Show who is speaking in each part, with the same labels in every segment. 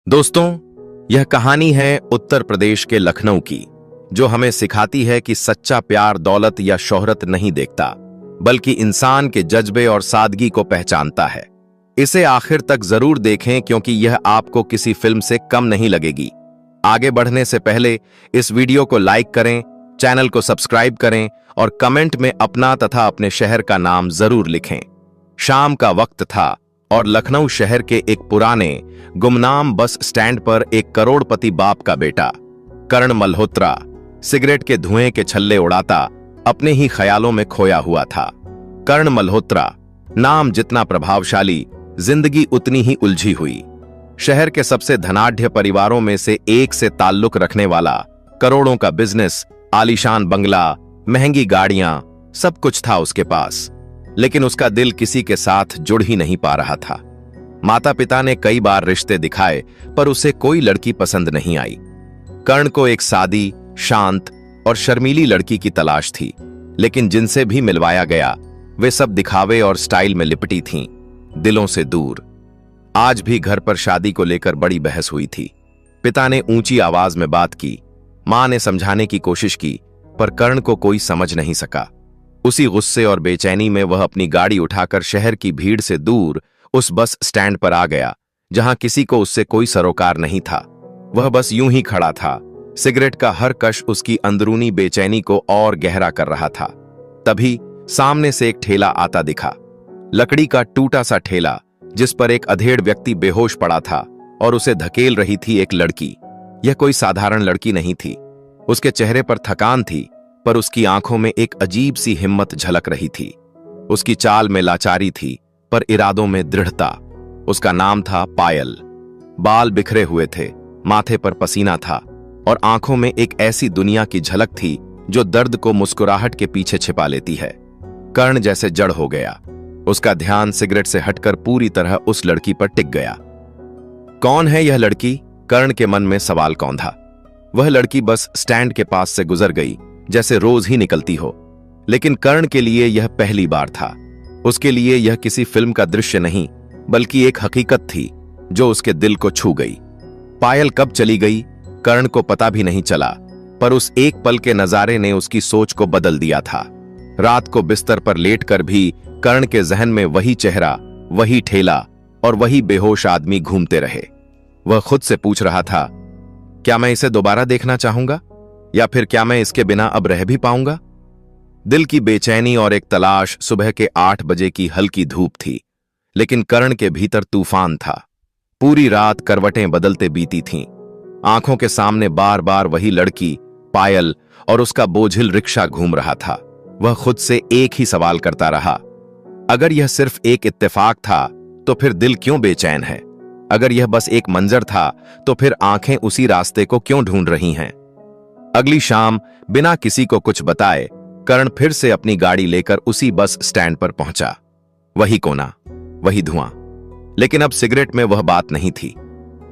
Speaker 1: दोस्तों, यह कहानी है उत्तर प्रदेश के लखनऊ की, जो हमें सिखाती है कि सच्चा प्यार दौलत या शोहरत नहीं देखता, बल्कि इंसान के जज्बे और सादगी को पहचानता है। इसे आखिर तक जरूर देखें क्योंकि यह आपको किसी फिल्म से कम नहीं लगेगी। आगे बढ़ने से पहले इस वीडियो को लाइक करें, चैनल को सब्सक्राइब करें और कमेंट में अपना तथा अपने शहर का नाम जरूर लिखें। शाम का वक्त था और लखनऊ शहर के एक पुराने गुमनाम बस स्टैंड पर एक करोड़पति बाप का बेटा कर्ण मल्होत्रा सिगरेट के धुएं के छल्ले उड़ाता अपने ही ख्यालों में खोया हुआ था। कर्ण मल्होत्रा नाम जितना प्रभावशाली, जिंदगी उतनी ही उलझी हुई। शहर के सबसे धनाढ्य परिवारों में से एक से ताल्लुक रखने वाला, करोड़ों का बिजनेस, आलीशान बंगला, महंगी गाड़ियां, सब कुछ था उसके पास, लेकिन उसका दिल किसी के साथ जुड़ ही नहीं पा रहा था। माता पिता ने कई बार रिश्ते दिखाए पर उसे कोई लड़की पसंद नहीं आई। कर्ण को एक सादी, शांत और शर्मीली लड़की की तलाश थी, लेकिन जिनसे भी मिलवाया गया वे सब दिखावे और स्टाइल में लिपटी थीं, दिलों से दूर। आज भी घर पर शादी को लेकर बड़ी बहस हुई थी। पिता ने ऊंची आवाज में बात की, मां ने समझाने की कोशिश की, पर कर्ण को कोई समझ नहीं सका। उसी गुस्से और बेचैनी में वह अपनी गाड़ी उठाकर शहर की भीड़ से दूर उस बस स्टैंड पर आ गया, जहां किसी को उससे कोई सरोकार नहीं था। वह बस यूं ही खड़ा था। सिगरेट का हर कश उसकी अंदरूनी बेचैनी को और गहरा कर रहा था। तभी सामने से एक ठेला आता दिखा, लकड़ी का टूटा सा ठेला, जिस पर एक अधेड़ व्यक्ति बेहोश पड़ा था और उसे धकेल रही थी एक लड़की। यह कोई साधारण लड़की नहीं थी। उसके चेहरे पर थकान थी, पर उसकी आंखों में एक अजीब सी हिम्मत झलक रही थी। उसकी चाल में लाचारी थी, पर इरादों में दृढ़ता। उसका नाम था पायल। बाल बिखरे हुए थे, माथे पर पसीना था और आंखों में एक ऐसी दुनिया की झलक थी जो दर्द को मुस्कुराहट के पीछे छिपा लेती है। कर्ण जैसे जड़ हो गया। उसका ध्यान सिगरेट से हटकर पूरी तरह उस लड़की पर टिक गया। कौन है यह लड़की? कर्ण के मन में सवाल कौंधा। वह लड़की बस स्टैंड के पास से गुजर गई जैसे रोज ही निकलती हो, लेकिन कर्ण के लिए यह पहली बार था। उसके लिए यह किसी फिल्म का दृश्य नहीं, बल्कि एक हकीकत थी जो उसके दिल को छू गई। पायल कब चली गई कर्ण को पता भी नहीं चला, पर उस एक पल के नजारे ने उसकी सोच को बदल दिया था। रात को बिस्तर पर लेटकर भी कर्ण के जहन में वही चेहरा, वही ठेला और वही बेहोश आदमी घूमते रहे। वह खुद से पूछ रहा था, क्या मैं इसे दोबारा देखना चाहूंगा, या फिर क्या मैं इसके बिना अब रह भी पाऊंगा? दिल की बेचैनी और एक तलाश। सुबह के 8 बजे की हल्की धूप थी, लेकिन कर्ण के भीतर तूफान था। पूरी रात करवटें बदलते बीती थीं। आंखों के सामने बार बार वही लड़की, पायल और उसका बोझिल रिक्शा घूम रहा था। वह खुद से एक ही सवाल करता रहा, अगर यह सिर्फ एक इत्तेफाक था तो फिर दिल क्यों बेचैन है? अगर यह बस एक मंजर था तो फिर आंखें उसी रास्ते को क्यों ढूंढ रही हैं? अगली शाम बिना किसी को कुछ बताए कर्ण फिर से अपनी गाड़ी लेकर उसी बस स्टैंड पर पहुंचा। वही कोना, वही धुआं, लेकिन अब सिगरेट में वह बात नहीं थी।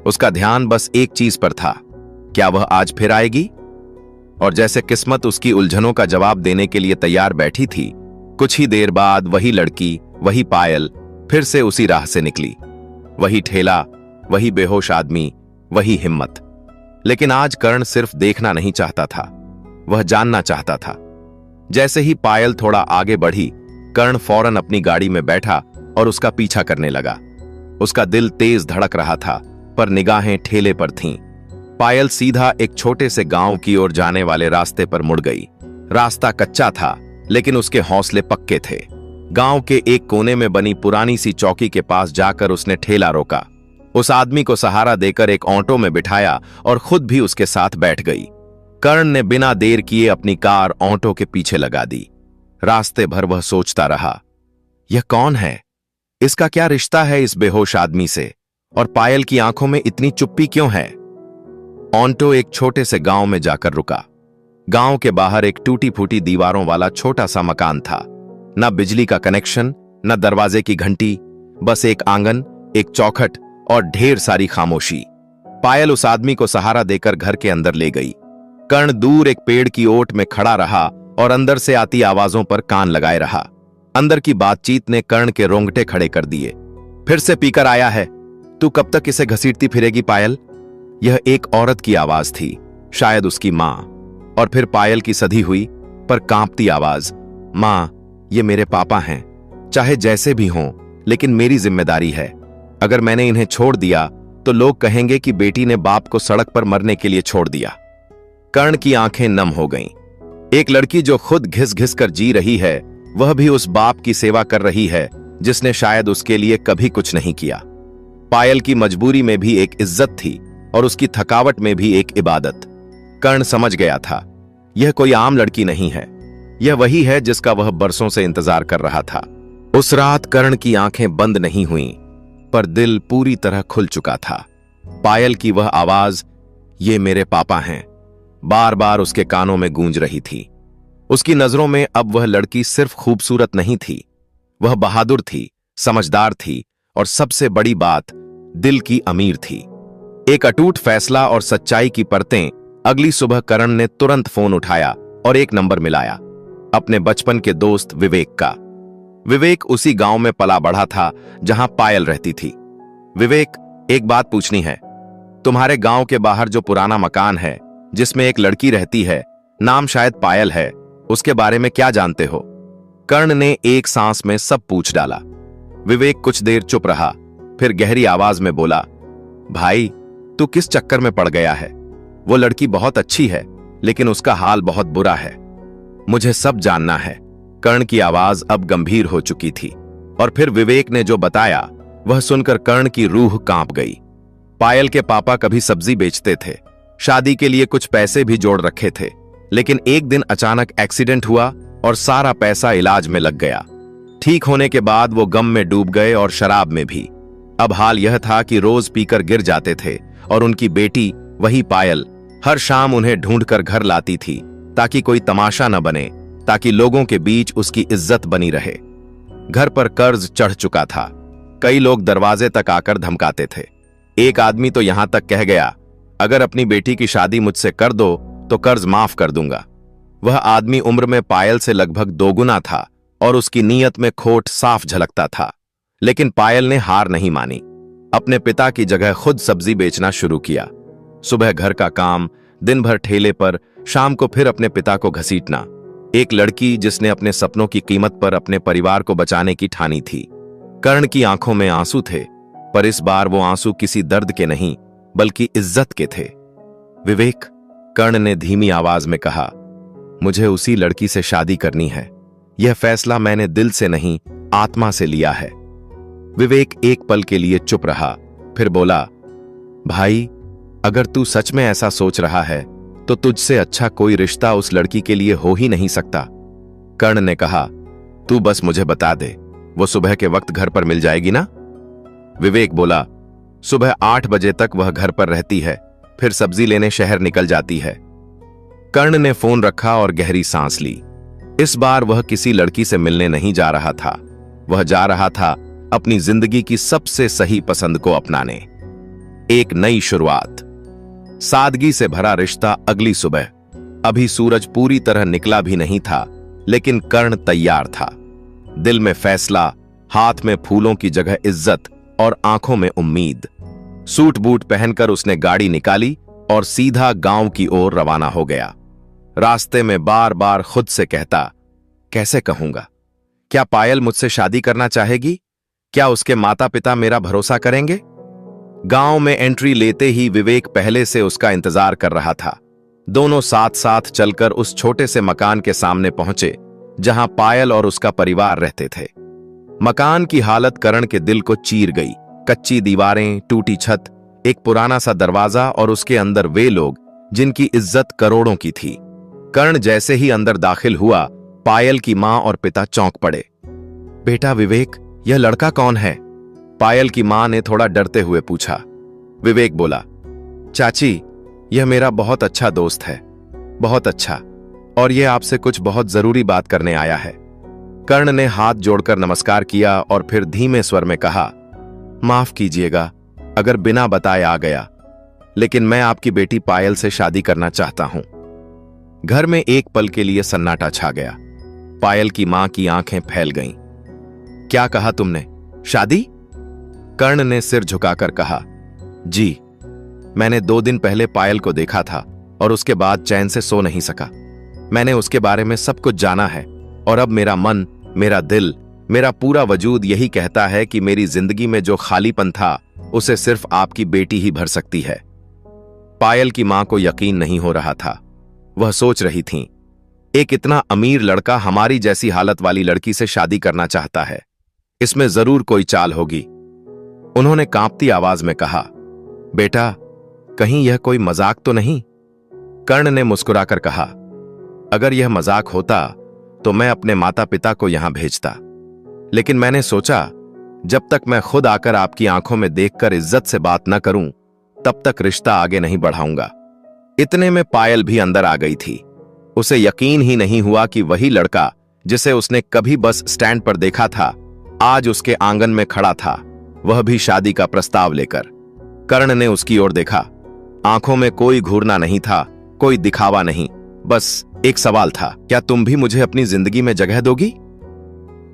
Speaker 1: उसका ध्यान बस एक चीज पर था, क्या वह आज फिर आएगी? और जैसे किस्मत उसकी उलझनों का जवाब देने के लिए तैयार बैठी थी, कुछ ही देर बाद वही लड़की, वही पायल फिर से उसी राह से निकली। वही ठेला, वही बेहोश आदमी, वही हिम्मत। लेकिन आज कर्ण सिर्फ देखना नहीं चाहता था, वह जानना चाहता था। जैसे ही पायल थोड़ा आगे बढ़ी, कर्ण फौरन अपनी गाड़ी में बैठा और उसका पीछा करने लगा। उसका दिल तेज धड़क रहा था, पर निगाहें ठेले पर थीं। पायल सीधा एक छोटे से गांव की ओर जाने वाले रास्ते पर मुड़ गई। रास्ता कच्चा था, लेकिन उसके हौसले पक्के थे। गांव के एक कोने में बनी पुरानी सी चौकी के पास जाकर उसने ठेला रोका। उस आदमी को सहारा देकर एक ऑटो में बिठाया और खुद भी उसके साथ बैठ गई। कर्ण ने बिना देर किए अपनी कार ऑटो के पीछे लगा दी। रास्ते भर वह सोचता रहा, यह कौन है? इसका क्या रिश्ता है इस बेहोश आदमी से? और पायल की आंखों में इतनी चुप्पी क्यों है? ऑटो एक छोटे से गांव में जाकर रुका। गांव के बाहर एक टूटी फूटी दीवारों वाला छोटा सा मकान था। न बिजली का कनेक्शन, न दरवाजे की घंटी, बस एक आंगन, एक चौखट और ढेर सारी खामोशी। पायल उस आदमी को सहारा देकर घर के अंदर ले गई। कर्ण दूर एक पेड़ की ओट में खड़ा रहा और अंदर से आती आवाजों पर कान लगाए रहा। अंदर की बातचीत ने कर्ण के रोंगटे खड़े कर दिए। फिर से पीकर आया है, तू कब तक इसे घसीटती फिरेगी पायल? यह एक औरत की आवाज थी, शायद उसकी मां। और फिर पायल की सधी हुई पर कांपती आवाज, मां, ये मेरे पापा हैं, चाहे जैसे भी हों, लेकिन मेरी जिम्मेदारी है। अगर मैंने इन्हें छोड़ दिया तो लोग कहेंगे कि बेटी ने बाप को सड़क पर मरने के लिए छोड़ दिया। कर्ण की आंखें नम हो गईं। एक लड़की जो खुद घिस घिस कर जी रही है, वह भी उस बाप की सेवा कर रही है जिसने शायद उसके लिए कभी कुछ नहीं किया। पायल की मजबूरी में भी एक इज्जत थी और उसकी थकावट में भी एक इबादत। कर्ण समझ गया था, यह कोई आम लड़की नहीं है, यह वही है जिसका वह बरसों से इंतजार कर रहा था। उस रात कर्ण की आंखें बंद नहीं हुईं, पर दिल पूरी तरह खुल चुका था। पायल की वह आवाज, ये मेरे पापा हैं, बार बार उसके कानों में गूंज रही थी। उसकी नजरों में अब वह लड़की सिर्फ खूबसूरत नहीं थी, वह बहादुर थी, समझदार थी और सबसे बड़ी बात, दिल की अमीर थी। एक अटूट फैसला और सच्चाई की परतें। अगली सुबह कर्ण ने तुरंत फोन उठाया और एक नंबर मिलाया, अपने बचपन के दोस्त विवेक का। विवेक उसी गांव में पला बढ़ा था जहां पायल रहती थी। विवेक, एक बात पूछनी है। तुम्हारे गांव के बाहर जो पुराना मकान है जिसमें एक लड़की रहती है, नाम शायद पायल है, उसके बारे में क्या जानते हो? कर्ण ने एक सांस में सब पूछ डाला। विवेक कुछ देर चुप रहा, फिर गहरी आवाज में बोला, भाई, तू किस चक्कर में पड़ गया है? वो लड़की बहुत अच्छी है, लेकिन उसका हाल बहुत बुरा है। मुझे सब जानना है। कर्ण की आवाज अब गंभीर हो चुकी थी और फिर विवेक ने जो बताया वह सुनकर कर्ण की रूह कांप गई। पायल के पापा कभी सब्जी बेचते थे, शादी के लिए कुछ पैसे भी जोड़ रखे थे, लेकिन एक दिन अचानक एक्सीडेंट हुआ और सारा पैसा इलाज में लग गया। ठीक होने के बाद वो गम में डूब गए और शराब में भी। अब हाल यह था कि रोज पीकर गिर जाते थे और उनकी बेटी, वही पायल, हर शाम उन्हें ढूंढकर घर लाती थी ताकि कोई तमाशा न बने, ताकि लोगों के बीच उसकी इज्जत बनी रहे। घर पर कर्ज चढ़ चुका था, कई लोग दरवाजे तक आकर धमकाते थे। एक आदमी तो यहां तक कह गया, अगर अपनी बेटी की शादी मुझसे कर दो तो कर्ज माफ कर दूंगा। वह आदमी उम्र में पायल से लगभग दोगुना था और उसकी नीयत में खोट साफ झलकता था। लेकिन पायल ने हार नहीं मानी, अपने पिता की जगह खुद सब्जी बेचना शुरू किया। सुबह घर का काम, दिन भर ठेले पर, शाम को फिर अपने पिता को घसीटना। एक लड़की जिसने अपने सपनों की कीमत पर अपने परिवार को बचाने की ठानी थी। कर्ण की आंखों में आंसू थे, पर इस बार वो आंसू किसी दर्द के नहीं बल्कि इज्जत के थे। विवेक, कर्ण ने धीमी आवाज में कहा, मुझे उसी लड़की से शादी करनी है। यह फैसला मैंने दिल से नहीं, आत्मा से लिया है। विवेक एक पल के लिए चुप रहा, फिर बोला, भाई, अगर तू सच में ऐसा सोच रहा है तो तुझसे अच्छा कोई रिश्ता उस लड़की के लिए हो ही नहीं सकता। कर्ण ने कहा, तू बस मुझे बता दे, वो सुबह के वक्त घर पर मिल जाएगी ना? विवेक बोला, सुबह 8 बजे तक वह घर पर रहती है, फिर सब्जी लेने शहर निकल जाती है। कर्ण ने फोन रखा और गहरी सांस ली। इस बार वह किसी लड़की से मिलने नहीं जा रहा था, वह जा रहा था अपनी जिंदगी की सबसे सही पसंद को अपनाने। एक नई शुरुआत, सादगी से भरा रिश्ता। अगली सुबह, अभी सूरज पूरी तरह निकला भी नहीं था, लेकिन कर्ण तैयार था। दिल में फैसला, हाथ में फूलों की जगह इज्जत और आंखों में उम्मीद। सूट बूट पहनकर उसने गाड़ी निकाली और सीधा गांव की ओर रवाना हो गया। रास्ते में बार बार खुद से कहता, कैसे कहूंगा? क्या पायल मुझसे शादी करना चाहेगी? क्या उसके माता पिता मेरा भरोसा करेंगे? गांव में एंट्री लेते ही विवेक पहले से उसका इंतजार कर रहा था। दोनों साथ साथ चलकर उस छोटे से मकान के सामने पहुंचे जहां पायल और उसका परिवार रहते थे। मकान की हालत कर्ण के दिल को चीर गई। कच्ची दीवारें, टूटी छत, एक पुराना सा दरवाजा और उसके अंदर वे लोग जिनकी इज्जत करोड़ों की थी। कर्ण जैसे ही अंदर दाखिल हुआ, पायल की मां और पिता चौंक पड़े। बेटा विवेक, यह लड़का कौन है? पायल की मां ने थोड़ा डरते हुए पूछा। विवेक बोला, चाची, यह मेरा बहुत अच्छा दोस्त है, बहुत अच्छा, और यह आपसे कुछ बहुत जरूरी बात करने आया है। कर्ण ने हाथ जोड़कर नमस्कार किया और फिर धीमे स्वर में कहा, माफ कीजिएगा अगर बिना बताए आ गया, लेकिन मैं आपकी बेटी पायल से शादी करना चाहता हूं। घर में एक पल के लिए सन्नाटा छा गया। पायल की मां की आंखें फैल गईं। क्या कहा तुमने? शादी? कर्ण ने सिर झुकाकर कहा, जी। मैंने 2 दिन पहले पायल को देखा था और उसके बाद चैन से सो नहीं सका। मैंने उसके बारे में सब कुछ जाना है और अब मेरा मन, मेरा दिल, मेरा पूरा वजूद यही कहता है कि मेरी जिंदगी में जो खालीपन था उसे सिर्फ आपकी बेटी ही भर सकती है। पायल की मां को यकीन नहीं हो रहा था। वह सोच रही थीं, एक इतना अमीर लड़का हमारी जैसी हालत वाली लड़की से शादी करना चाहता है, इसमें जरूर कोई चाल होगी। उन्होंने कांपती आवाज में कहा, बेटा, कहीं यह कोई मजाक तो नहीं? कर्ण ने मुस्कुराकर कहा, अगर यह मजाक होता तो मैं अपने माता पिता को यहां भेजता, लेकिन मैंने सोचा जब तक मैं खुद आकर आपकी आंखों में देखकर इज्जत से बात न करूं तब तक रिश्ता आगे नहीं बढ़ाऊंगा। इतने में पायल भी अंदर आ गई थी। उसे यकीन ही नहीं हुआ कि वही लड़का जिसे उसने कभी बस स्टैंड पर देखा था आज उसके आंगन में खड़ा था, वह भी शादी का प्रस्ताव लेकर। कर्ण ने उसकी ओर देखा। आंखों में कोई घूरना नहीं था, कोई दिखावा नहीं, बस एक सवाल था, क्या तुम भी मुझे अपनी जिंदगी में जगह दोगी?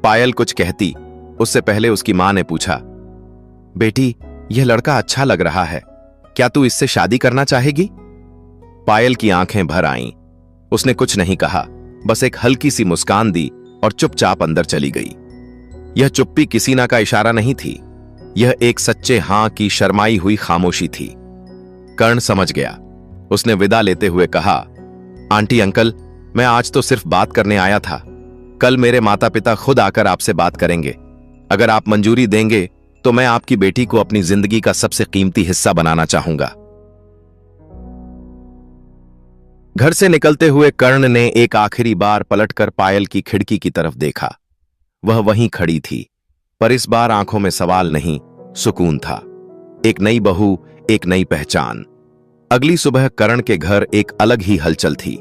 Speaker 1: पायल कुछ कहती उससे पहले उसकी मां ने पूछा, बेटी, यह लड़का अच्छा लग रहा है, क्या तू इससे शादी करना चाहेगी? पायल की आंखें भर आईं। उसने कुछ नहीं कहा, बस एक हल्की सी मुस्कान दी और चुपचाप अंदर चली गई। यह चुप्पी किसी ना का इशारा नहीं थी, यह एक सच्चे हां की शर्माई हुई खामोशी थी। कर्ण समझ गया। उसने विदा लेते हुए कहा, आंटी अंकल, मैं आज तो सिर्फ बात करने आया था, कल मेरे माता पिता खुद आकर आपसे बात करेंगे। अगर आप मंजूरी देंगे तो मैं आपकी बेटी को अपनी जिंदगी का सबसे कीमती हिस्सा बनाना चाहूंगा। घर से निकलते हुए कर्ण ने एक आखिरी बार पलटकर पायल की खिड़की की तरफ देखा। वह वहीं खड़ी थी, पर इस बार आंखों में सवाल नहीं, सुकून था। एक नई बहू, एक नई पहचान। अगली सुबह कर्ण के घर एक अलग ही हलचल थी।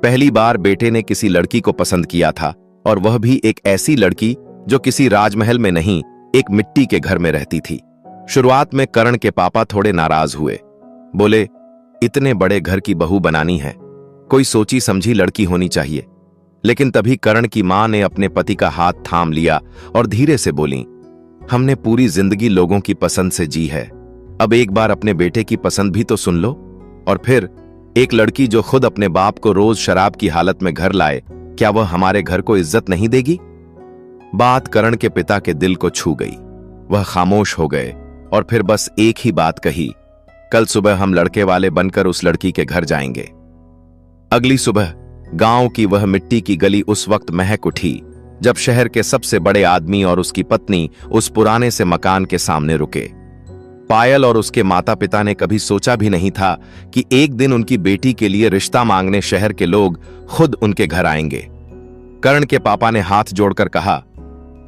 Speaker 1: पहली बार बेटे ने किसी लड़की को पसंद किया था, और वह भी एक ऐसी लड़की जो किसी राजमहल में नहीं, एक मिट्टी के घर में रहती थी। शुरुआत में कर्ण के पापा थोड़े नाराज हुए। बोले, इतने बड़े घर की बहू बनानी है, कोई सोची समझी लड़की होनी चाहिए। लेकिन तभी कर्ण की मां ने अपने पति का हाथ थाम लिया और धीरे से बोली, हमने पूरी जिंदगी लोगों की पसंद से जी है, अब एक बार अपने बेटे की पसंद भी तो सुन लो। और फिर एक लड़की जो खुद अपने बाप को रोज शराब की हालत में घर लाए, क्या वह हमारे घर को इज्जत नहीं देगी? बात कर्ण के पिता के दिल को छू गई। वह खामोश हो गए और फिर बस एक ही बात कही, कल सुबह हम लड़के वाले बनकर उस लड़की के घर जाएंगे। अगली सुबह गांव की वह मिट्टी की गली उस वक्त महक उठी जब शहर के सबसे बड़े आदमी और उसकी पत्नी उस पुराने से मकान के सामने रुके। पायल और उसके माता पिता ने कभी सोचा भी नहीं था कि एक दिन उनकी बेटी के लिए रिश्ता मांगने शहर के लोग खुद उनके घर आएंगे। कर्ण के पापा ने हाथ जोड़कर कहा,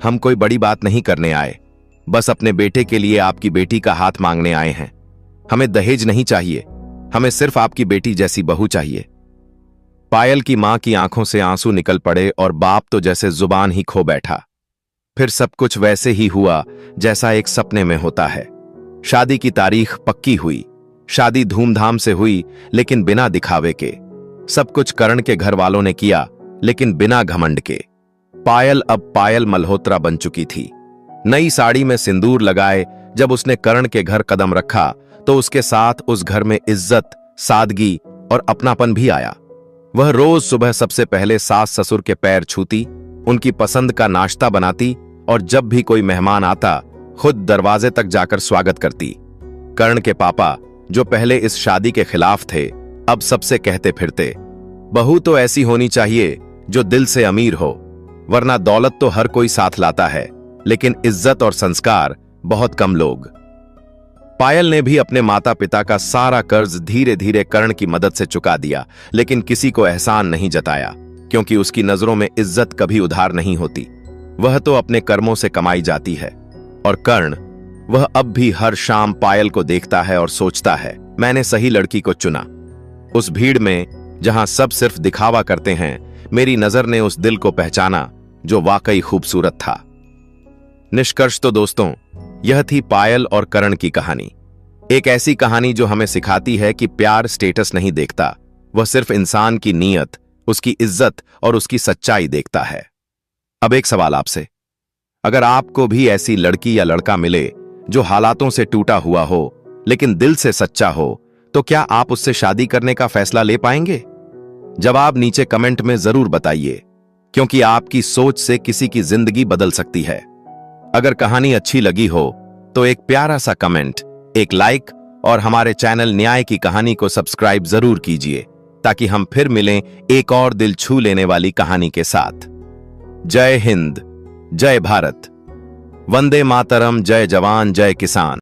Speaker 1: हम कोई बड़ी बात नहीं करने आए, बस अपने बेटे के लिए आपकी बेटी का हाथ मांगने आए हैं। हमें दहेज नहीं चाहिए, हमें सिर्फ आपकी बेटी जैसी बहू चाहिए। पायल की मां की आंखों से आंसू निकल पड़े और बाप तो जैसे जुबान ही खो बैठा। फिर सब कुछ वैसे ही हुआ जैसा एक सपने में होता है। शादी की तारीख पक्की हुई। शादी धूमधाम से हुई, लेकिन बिना दिखावे के। सब कुछ कर्ण के घर वालों ने किया, लेकिन बिना घमंड के। पायल अब पायल मल्होत्रा बन चुकी थी। नई साड़ी में सिंदूर लगाए जब उसने कर्ण के घर कदम रखा तो उसके साथ उस घर में इज्जत, सादगी और अपनापन भी आया। वह रोज सुबह सबसे पहले सास ससुर के पैर छूती, उनकी पसंद का नाश्ता बनाती और जब भी कोई मेहमान आता खुद दरवाजे तक जाकर स्वागत करती। कर्ण के पापा, जो पहले इस शादी के खिलाफ थे, अब सबसे कहते फिरते, बहू तो ऐसी होनी चाहिए जो दिल से अमीर हो, वरना दौलत तो हर कोई साथ लाता है, लेकिन इज्जत और संस्कार बहुत कम लोग। पायल ने भी अपने माता पिता का सारा कर्ज धीरे धीरे कर्ण की मदद से चुका दिया, लेकिन किसी को एहसान नहीं जताया, क्योंकि उसकी नजरों में इज्जत कभी उधार नहीं होती। वह तो अपने कर्मों से कमाई जाती है। और कर्ण, वह अब भी हर शाम पायल को देखता है और सोचता है, मैंने सही लड़की को चुना। उस भीड़ में जहां सब सिर्फ दिखावा करते हैं, मेरी नजर ने उस दिल को पहचाना जो वाकई खूबसूरत था। निष्कर्ष तो दोस्तों, यह थी पायल और कर्ण की कहानी। एक ऐसी कहानी जो हमें सिखाती है कि प्यार स्टेटस नहीं देखता, वह सिर्फ इंसान की नीयत, उसकी इज्जत और उसकी सच्चाई देखता है। अब एक सवाल आपसे, अगर आपको भी ऐसी लड़की या लड़का मिले जो हालातों से टूटा हुआ हो लेकिन दिल से सच्चा हो, तो क्या आप उससे शादी करने का फैसला ले पाएंगे? जवाब नीचे कमेंट में जरूर बताइए, क्योंकि आपकी सोच से किसी की जिंदगी बदल सकती है। अगर कहानी अच्छी लगी हो तो एक प्यारा सा कमेंट, एक लाइक और हमारे चैनल न्याय की कहानी को सब्सक्राइब जरूर कीजिए, ताकि हम फिर मिलें एक और दिल छू लेने वाली कहानी के साथ। जय हिंद, जय भारत, वंदे मातरम, जय जवान जय किसान।